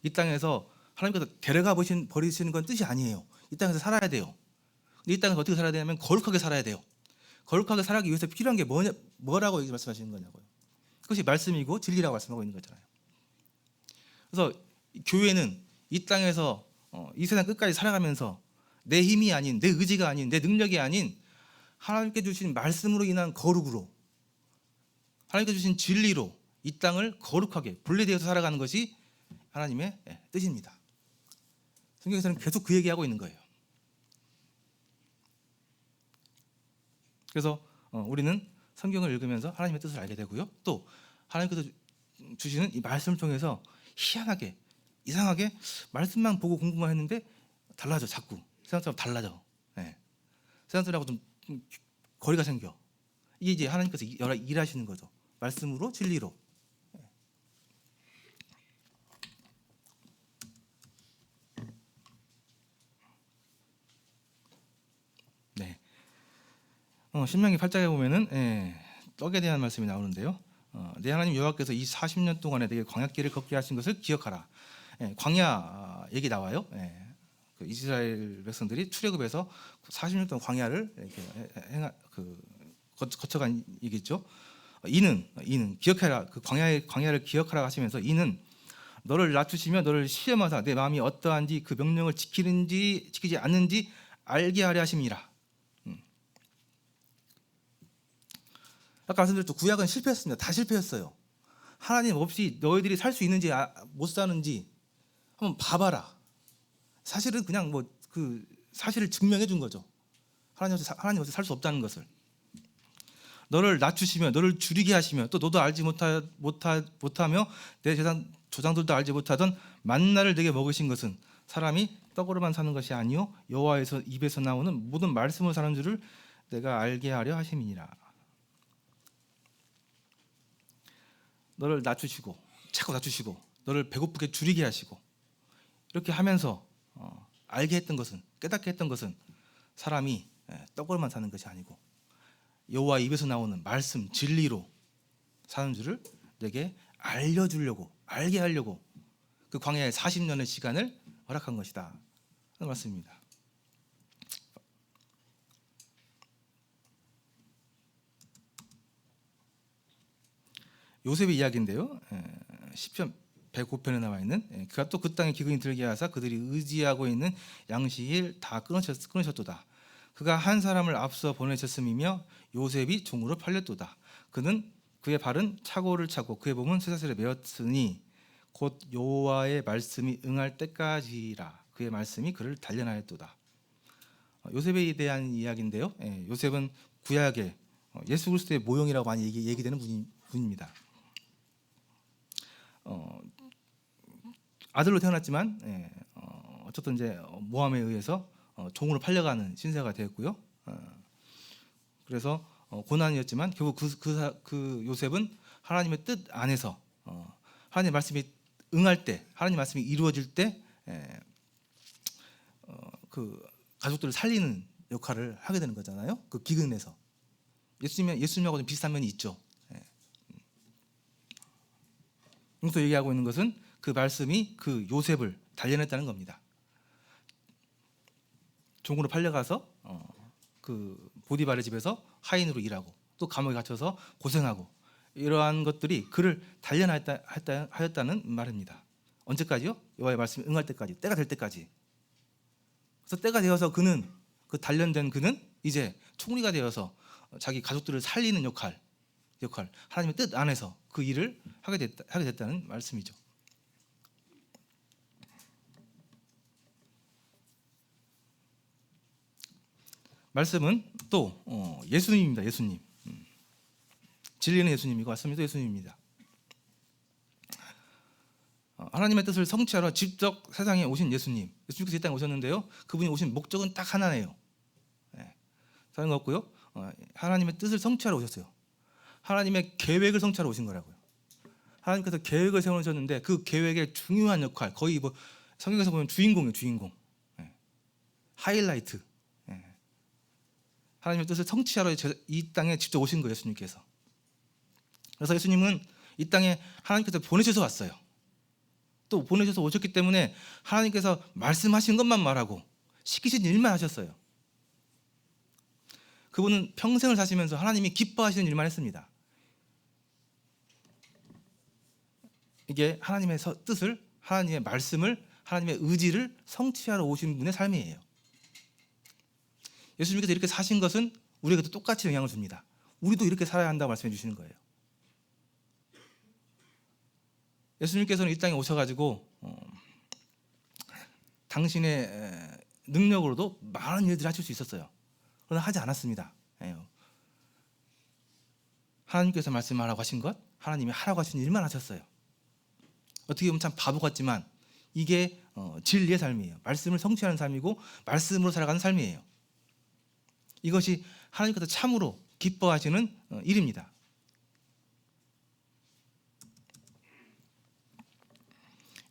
이 땅에서 하나님께서 데려가 버리시는 건 뜻이 아니에요. 이 땅에서 살아야 돼요. 근데 이 땅에서 어떻게 살아야 되냐면 거룩하게 살아야 돼요. 거룩하게 살아가기 위해서 필요한 게 뭐라고 말씀하시는 거냐고요. 그것이 말씀이고 진리라고 말씀하고 있는 거잖아요. 그래서 교회는 이 땅에서 이 세상 끝까지 살아가면서 내 힘이 아닌, 내 의지가 아닌, 내 능력이 아닌 하나님께 주신 말씀으로 인한 거룩으로, 하나님께 주신 진리로 이 땅을 거룩하게 분리되어서 살아가는 것이 하나님의 뜻입니다. 성경에서는 계속 그 얘기하고 있는 거예요. 그래서 우리는 성경을 읽으면서 하나님의 뜻을 알게 되고요. 또 하나님께서 주시는 이 말씀을 통해서 희한하게, 이상하게 말씀만 보고 공부만 했는데 달라져. 자꾸 세상 사람 달라져. 세상 사람하고 좀 거리가 생겨. 이게 이제 하나님께서 일하시는 거죠. 말씀으로, 진리로. 네. 신명기 8장에 보면은 떡에 대한 말씀이 나오는데요. 내 하나님 여호와께서 이 40년 동안에 내게 광야길을 걷게 하신 것을 기억하라. 광야 얘기 나와요. 그 이스라엘 백성들이 출애굽해서 40년 동안 광야를 이렇게 거쳐간 얘기죠. 이는 기억하라. 그 광야를 기억하라 하시면서 이는 너를 낮추시며 너를 시험하사 내 마음이 어떠한지 그 명령을 지키지 않는지 알게 하려 하심이라. 아까 말씀드렸죠. 구약은 실패했습니다. 다 실패했어요. 하나님 없이 너희들이 살 수 있는지 못 사는지 한번 봐봐라. 사실은 그냥 뭐 그 사실을 증명해 준 거죠. 하나님 없이 살 수 없다는 것을. 너를 낮추시며 너를 줄이게 하시며 또 너도 알지 못하며 내 조상들도 알지 못하던 만나를 내게 먹으신 것은 사람이 떡으로만 사는 것이 아니요 여호와의 입에서 나오는 모든 말씀으로 사는 줄을 내가 알게 하려 하심이니라. 너를 낮추시고 자꾸 낮추시고 너를 배고프게 줄이게 하시고 이렇게 하면서 알게 했던 것은, 깨닫게 했던 것은 사람이 떡으로만 사는 것이 아니고 여호와 입에서 나오는 말씀, 진리로 사는 줄을 내게 알려주려고, 알게 하려고 그 광야의 40년의 시간을 허락한 것이다 하는 말씀입니다. 요셉의 이야기인데요. 시편 105편에 나와 있는 그가 또 그 땅에 기근이 들게 하사 그들이 의지하고 있는 양식을 다 끊으셨도다. 그가 한 사람을 앞서 보내셨음이며 요셉이 종으로 팔렸도다. 그는 그의 발은 차고를 차고 그의 몸은 쇠사슬에 매었으니 곧 여호와의 말씀이 응할 때까지라. 그의 말씀이 그를 단련하였도다. 요셉에 대한 이야기인데요. 요셉은 구약의 예수 그리스도의 모형이라고 많이 얘기되는 분입니다. 아들로 태어났지만 어쨌든 이제 모함에 의해서 종으로 팔려가는 신세가 되었고요. 그래서 고난이었지만 결국 그 요셉은 하나님의 뜻 안에서 하나님의 말씀이 응할 때, 하나님의 말씀이 이루어질 때 그 가족들을 살리는 역할을 하게 되는 거잖아요. 그 기근에서 예수님하고 좀 비슷한 면이 있죠. 여기서 얘기하고 있는 것은 그 말씀이 그 요셉을 단련했다는 겁니다. 종으로 팔려가서 그 보디발의 집에서 하인으로 일하고 또 감옥에 갇혀서 고생하고 이러한 것들이 그를 단련하였다는 말입니다. 언제까지요? 여호와의 말씀이 응할 때까지, 때가 될 때까지. 그래서 때가 되어서 그는 그 단련된 그는 이제 총리가 되어서 자기 가족들을 살리는 역할 하나님의 뜻 안에서 그 일을 하게 됐다는 말씀이죠. 말씀은 또 예수님입니다. 예수님. 진리는 예수님이고 말씀도 예수님입니다. 하나님의 뜻을 성취하러 직접 세상에 오신 예수님께서 이 땅에 오셨는데요. 그분이 오신 목적은 딱 하나네요. 다른 거 없고요. 하나님의 뜻을 성취하러 오셨어요. 하나님의 계획을 성취하러 오신 거라고요. 하나님께서 계획을 세워놓으셨는데 그 계획의 중요한 역할, 거의 뭐 성경에서 보면 주인공이에요. 주인공. 하이라이트. 하나님의 뜻을 성취하러 이 땅에 직접 오신 거예요. 예수님께서. 그래서 예수님은 이 땅에 하나님께서 보내셔서 왔어요. 또 보내셔서 오셨기 때문에 하나님께서 말씀하신 것만 말하고 시키신 일만 하셨어요. 그분은 평생을 사시면서 하나님이 기뻐하시는 일만 했습니다. 이게 하나님의 뜻을, 하나님의 말씀을, 하나님의 의지를 성취하러 오신 분의 삶이에요. 예수님께서 이렇게 사신 것은 우리에게도 똑같이 영향을 줍니다. 우리도 이렇게 살아야 한다고 말씀해 주시는 거예요. 예수님께서는 이 땅에 오셔가지고 당신의 능력으로도 많은 일들을 하실 수 있었어요. 그러나 하지 않았습니다. 하나님께서 말씀하라고 하신 것, 하나님이 하라고 하신 일만 하셨어요. 어떻게 보면 참 바보 같지만 이게 진리의 삶이에요. 말씀을 성취하는 삶이고 말씀으로 살아가는 삶이에요. 이것이 하나님께서 참으로 기뻐하시는 일입니다.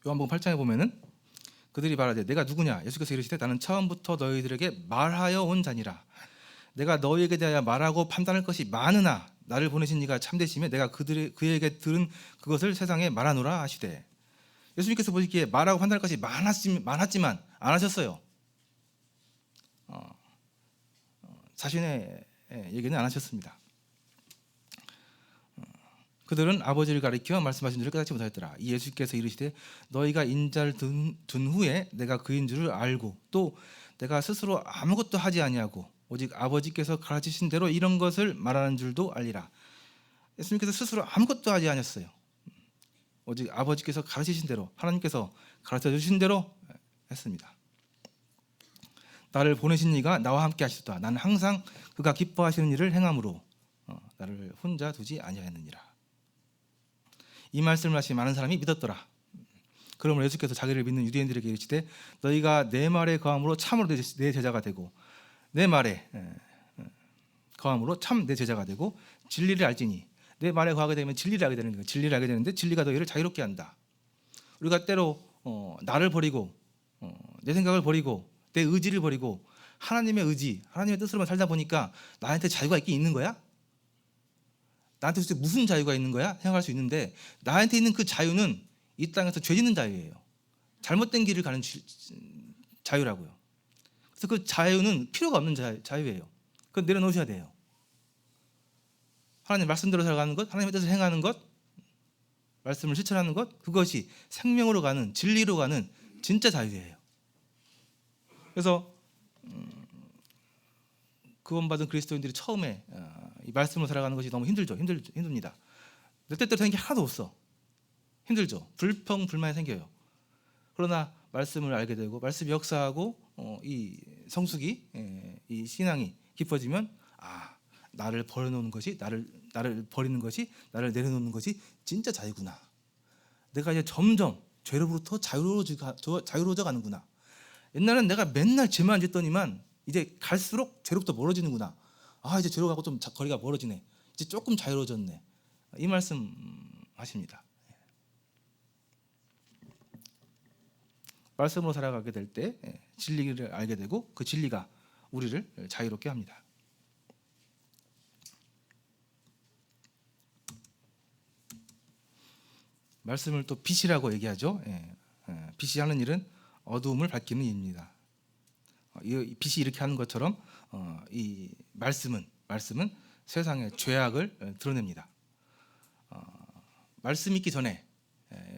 요한복음 8장에 보면은 그들이 말하되 내가 누구냐? 예수께서 이르시되 나는 처음부터 너희들에게 말하여 온 자니라. 내가 너희에게 대하여 말하고 판단할 것이 많으나 나를 보내신 이가 참되시며 내가 그에게 들은 그것을 세상에 말하노라 하시되. 예수님께서 보시기에 말하고 판단할 것이 많았지만 안 하셨어요. 자신의 얘기는 안 하셨습니다. 그들은 아버지를 가리켜 말씀하신 줄을 깨닫지 못하였더라. 이 예수께서 이르시되 너희가 인자를 둔 후에 내가 그인 줄을 알고 또 내가 스스로 아무것도 하지 아니하고 오직 아버지께서 가르치신 대로 이런 것을 말하는 줄도 알리라. 예수님께서 스스로 아무것도 하지 않았어요. 오직 아버지께서 가르치신 대로, 하나님께서 가르쳐 주신 대로 했습니다. 나를 보내신 이가 나와 함께 하시도다. 나는 항상 그가 기뻐하시는 일을 행함으로 나를 혼자 두지 아니하였느니라. 이 말씀을 하신 많은 사람이 믿었더라. 그러므로 예수께서 자기를 믿는 유대인들에게 이르시되 너희가 내 말에 거함으로 참으로 내 제자가 되고 내 말에 거함으로 참 내 제자가 되고 진리를 알지니. 내 말에 거하게 되면 진리를 알게 되는 거예요. 진리를 알게 되는데 진리가 너희를 자유롭게 한다. 우리가 때로 나를 버리고 내 생각을 버리고 내 의지를 버리고 하나님의 의지, 하나님의 뜻으로만 살다 보니까 나한테 자유가 있긴 있는 거야? 나한테 도대체 무슨 자유가 있는 거야? 생각할 수 있는데 나한테 있는 그 자유는 이 땅에서 죄 짓는 자유예요. 잘못된 길을 가는 자유라고요. 그래서 그 자유는 필요가 없는 자유예요. 그건 내려놓으셔야 돼요. 하나님 말씀대로 살아가는 것, 하나님의 뜻을 행하는 것, 말씀을 실천하는 것, 그것이 생명으로 가는, 진리로 가는 진짜 자유예요. 그래서 구원받은 그리스도인들이 처음에 이 말씀으로 살아가는 것이 너무 힘듭니다. 내 뜻대로 되는 게 하나도 없어. 힘들죠. 불평불만이 생겨요. 그러나 말씀을 알게 되고 말씀이 역사하고 이 성숙이, 이 신앙이 깊어지면 나를 버려놓는 것이, 나를 버리는 것이, 나를 내려놓는 것이 진짜 자유구나. 내가 이제 점점 죄로부터 자유로워져 가는구나. 옛날엔 내가 맨날 죄만 짓더니만 이제 갈수록 죄로부터 멀어지는구나. 이제 죄로 가고 좀 거리가 멀어지네. 이제 조금 자유로워졌네. 이 말씀 하십니다. 말씀으로 살아가게 될 때 진리를 알게 되고 그 진리가 우리를 자유롭게 합니다. 말씀을 또 빛이라고 얘기하죠. 빛이 하는 일은 어두움을 밝히는 일입니다. 이 빛이 이렇게 하는 것처럼 이 말씀은 세상의 죄악을 드러냅니다. 말씀 있기 전에,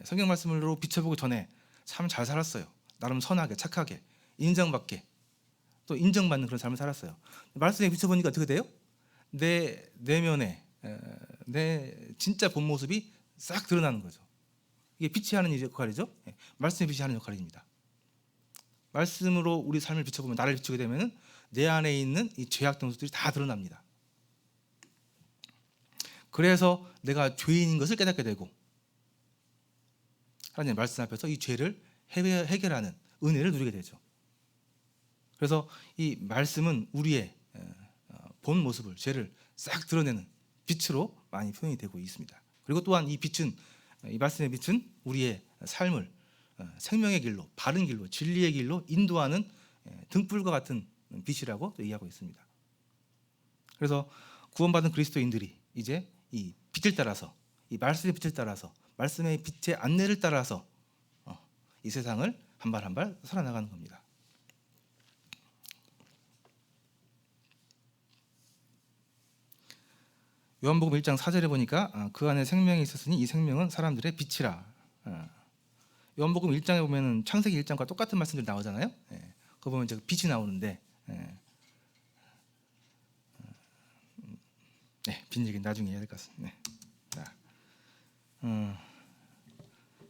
성경 말씀으로 비춰보기 전에 참 잘 살았어요. 나름 선하게, 착하게, 인정받게, 또 인정받는 그런 삶을 살았어요. 말씀에 비춰보니까 어떻게 돼요? 내 내면에 내 진짜 본 모습이 싹 드러나는 거죠. 이게 빛이 하는 역할이죠. 말씀의 빛이 하는 역할입니다. 말씀으로 우리 삶을 비춰보면, 나를 비추게 되면 내 안에 있는 이 죄악된 모습들이 다 드러납니다. 그래서 내가 죄인인 것을 깨닫게 되고 하나님의 말씀 앞에서 이 죄를 해결하는 은혜를 누리게 되죠. 그래서 이 말씀은 우리의 본 모습을, 죄를 싹 드러내는 빛으로 많이 표현이 되고 있습니다. 그리고 또한 이 빛은, 이 말씀의 빛은 우리의 삶을 생명의 길로, 바른 길로, 진리의 길로 인도하는 등불과 같은 빛이라고 얘기하고 있습니다. 그래서 구원받은 그리스도인들이 이제 이 빛을 따라서, 이 말씀의 빛을 따라서, 말씀의 빛의 안내를 따라서 이 세상을 한 발 한 발 살아나가는 겁니다. 요한복음 1장 4절에 보니까 그 안에 생명이 있었으니 이 생명은 사람들의 빛이라. 요한복음 1장에 보면은 창세기 1장과 똑같은 말씀들이 나오잖아요. 그거 보면 이제 빛이 나오는데, 빛 얘기는 나중에 해야 될 것 같습니다.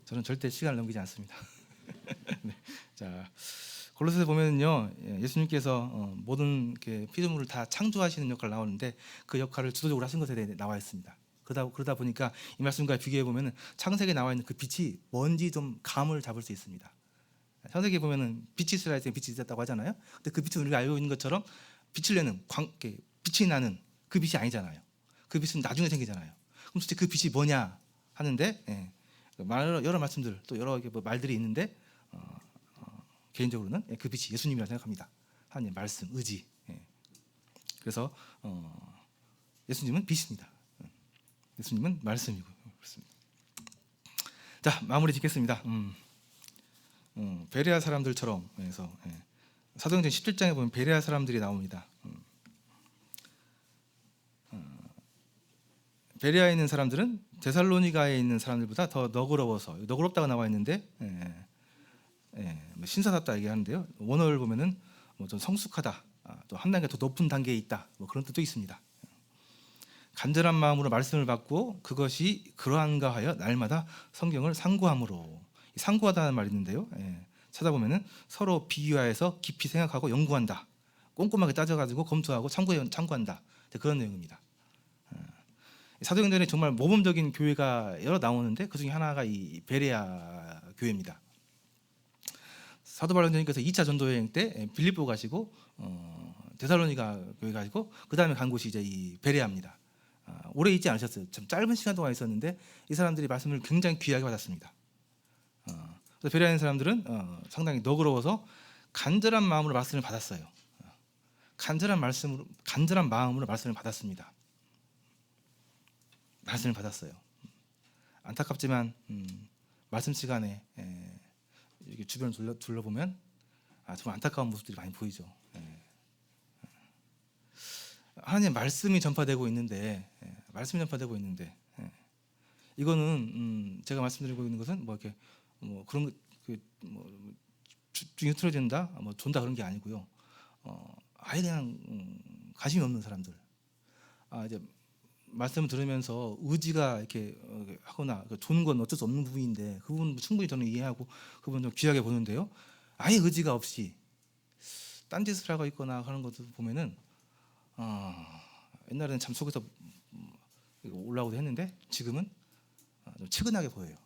저는 절대 시간을 넘기지 않습니다. 자, 골로새서 보면은요, 예수님께서 모든 피조물을 다 창조하시는 역할을 나오는데 그 역할을 주도적으로 하신 것에 대해 나와 있습니다. 그러다 보니까 이 말씀과 비교해 보면은 창세기에 나와 있는 그 빛이 뭔지 좀 감을 잡을 수 있습니다. 창세기에 보면은 빛이 있으라 했더니 빛이 있었다고 하잖아요. 근데 그 빛은 우리가 알고 있는 것처럼 빛을 내는 빛이 나는 그 빛이 아니잖아요. 그 빛은 나중에 생기잖아요. 그럼 도대체 그 빛이 뭐냐 하는데, 여러 말씀들, 또 여러 말들이 있는데 개인적으로는 그 빛이 예수님이라고 생각합니다. 하나님의 말씀, 의지. 그래서 예수님은 빛입니다. 예수님은 말씀이고 그렇습니다. 자, 마무리 짓겠습니다. 베레아 사람들처럼 해서 사도행전 17장에 보면 베레아 사람들이 나옵니다. 베레아에 있는 사람들은 데살로니가에 있는 사람들보다 더 너그러워서, 너그럽다고 나와 있는데 신사답다 얘기하는데요. 원어를 보면은 좀 성숙하다, 또 한 단계 더 높은 단계에 있다, 그런 뜻도 있습니다. 간절한 마음으로 말씀을 받고 그것이 그러한가 하여 날마다 성경을 상고함으로. 상고하다는 말이 있는데요. 찾아보면은 서로 비교하여서 깊이 생각하고 연구한다. 꼼꼼하게 따져가지고 검토하고 참고한다. 그런 내용입니다. 사도행전에 정말 모범적인 교회가 여러 나오는데 그 중에 하나가 이 베레아 교회입니다. 사도 바울님께서 2차 전도 여행 때 빌립보 가시고 데살로니가 교회 가시고 그 다음에 간 곳이 이제 이 베레아입니다. 오래 있지 않으셨어요. 참 짧은 시간 동안 있었는데 이 사람들이 말씀을 굉장히 귀하게 받았습니다. 그래서 베레아에 있는 사람들은 상당히 너그러워서 간절한 마음으로 말씀을 받았어요. 간절한 마음으로 말씀을 받았습니다. 말씀을 받았어요. 안타깝지만 말씀 시간에 이렇게 주변을 둘러보면 정말 안타까운 모습들이 많이 보이죠. 하나님의 말씀이 전파되고 있는데, 이거는 제가 말씀드리고 있는 것은 뭐 이렇게 뭐 그런 중에 틀어진다, 뭐 존다 그런 게 아니고요. 아예 그냥 관심이 없는 사람들, 이제 말씀을 들으면서 의지가 이렇게 하거나 조는 건 어쩔 수 없는 부분인데 그 부분 충분히 저는 이해하고 그 부분 좀 귀하게 보는데요. 아예 의지가 없이 딴짓을 하고 있거나 하는 것들 보면은 옛날에는 참 속에서 올라오기도 했는데 지금은 좀 측은하게 보여요.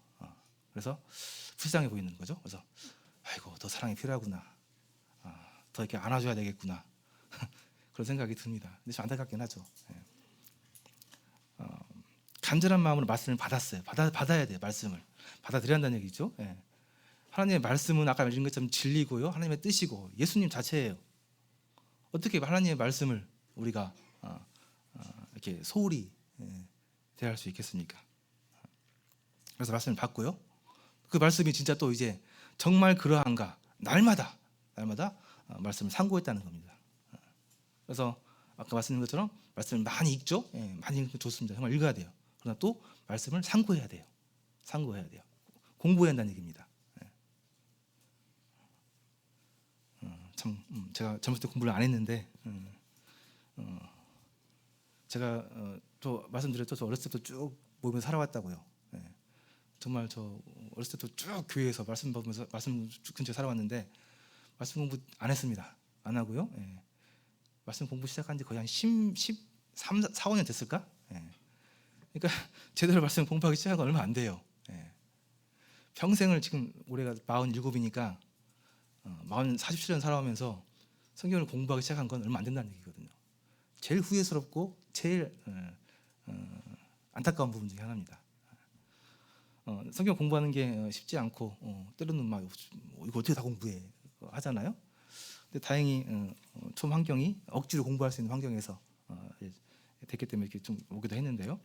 그래서 불쌍해 보이는 거죠. 그래서 아이고 더 사랑이 필요하구나, 더 이렇게 안아줘야 되겠구나 그런 생각이 듭니다. 근데 좀 안타깝긴 하죠. 간절한 마음으로 말씀을 받았어요. 받아야 돼요. 말씀을 받아들여야 한다는 얘기죠. 하나님의 말씀은 아까 말씀드린 것처럼 진리고요, 하나님의 뜻이고 예수님 자체예요. 어떻게 하나님의 말씀을 우리가 이렇게 소홀히 대할 수 있겠습니까? 그래서 말씀을 받고요, 그 말씀이 진짜 또 이제 정말 그러한가 날마다 말씀을 상고했다는 겁니다. 그래서 아까 말씀드린 것처럼 말씀을 많이 읽죠. 많이 읽는 거 좋습니다. 정말 읽어야 돼요. 그러나 또 말씀을 상고해야 돼요. 공부해야 한다는 얘기입니다. 참 제가 젊을 때 공부를 안 했는데 제가 또 말씀드렸죠. 저 어렸을 때부터 쭉 모이면서 살아왔다고요. 정말 저 어렸을 때부터 쭉 교회에서 말씀 보면서 말씀 근처에 살아왔는데 말씀 공부 안 했습니다. 안 하고요. 말씀 공부 시작한 지 거의 한 13, 4, 5년 됐을까? 그러니까 제대로 말씀 공부하기 시작한 건 얼마 안 돼요. 평생을 지금 올해가 47이니까 47년 살아오면서 성경을 공부하기 시작한 건 얼마 안 된다는 얘기거든요. 제일 후회스럽고 제일 안타까운 부분 중에 하나입니다. 성경 공부하는 게 쉽지 않고 때로는 막 이거 어떻게 다 공부해 하잖아요. 근데 다행히 처음 환경이 억지로 공부할 수 있는 환경에서 됐기 때문에 이렇게 좀 오기도 했는데요.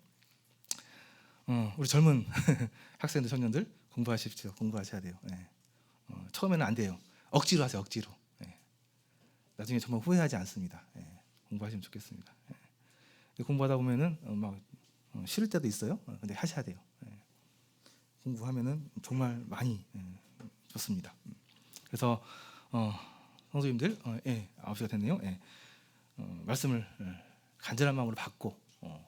우리 젊은 학생들, 청년들 공부하십시오. 공부하셔야 돼요. 처음에는 안 돼요. 억지로 하세요. 억지로. 나중에 정말 후회하지 않습니다. 공부하시면 좋겠습니다. 공부하다 보면은 막 싫을 때도 있어요. 근데 하셔야 돼요. 공부하면은 정말 많이 좋습니다. 그래서 성도님들, 9시가 됐네요. 말씀을 간절한 마음으로 받고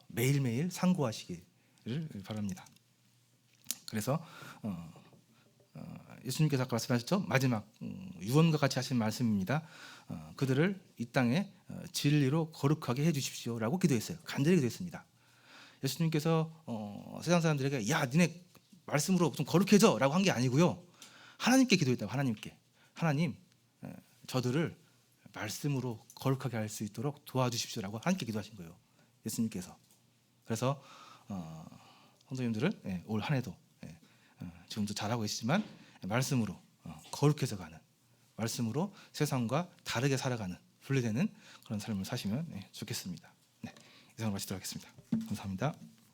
매일매일 상고하시기를 바랍니다. 그래서 예수님께서 아까 말씀하셨죠. 마지막 유언과 같이 하신 말씀입니다. 그들을 이 땅에 진리로 거룩하게 해주십시오라고 기도했어요. 간절히 기도했습니다. 예수님께서 세상 사람들에게 야 니네 말씀으로 좀 거룩해져라고 한 게 아니고요. 하나님께 기도했다고. 하나님 저들을 말씀으로 거룩하게 할 수 있도록 도와주십시오라고 하나님께 기도하신 거예요. 예수님께서. 그래서 성도님들을 올 한 해도 지금도 잘하고 계시지만 말씀으로 거룩해져 가는, 말씀으로 세상과 다르게 살아가는, 분리되는 그런 삶을 사시면 좋겠습니다. 이상으로 마치도록 하겠습니다. 감사합니다.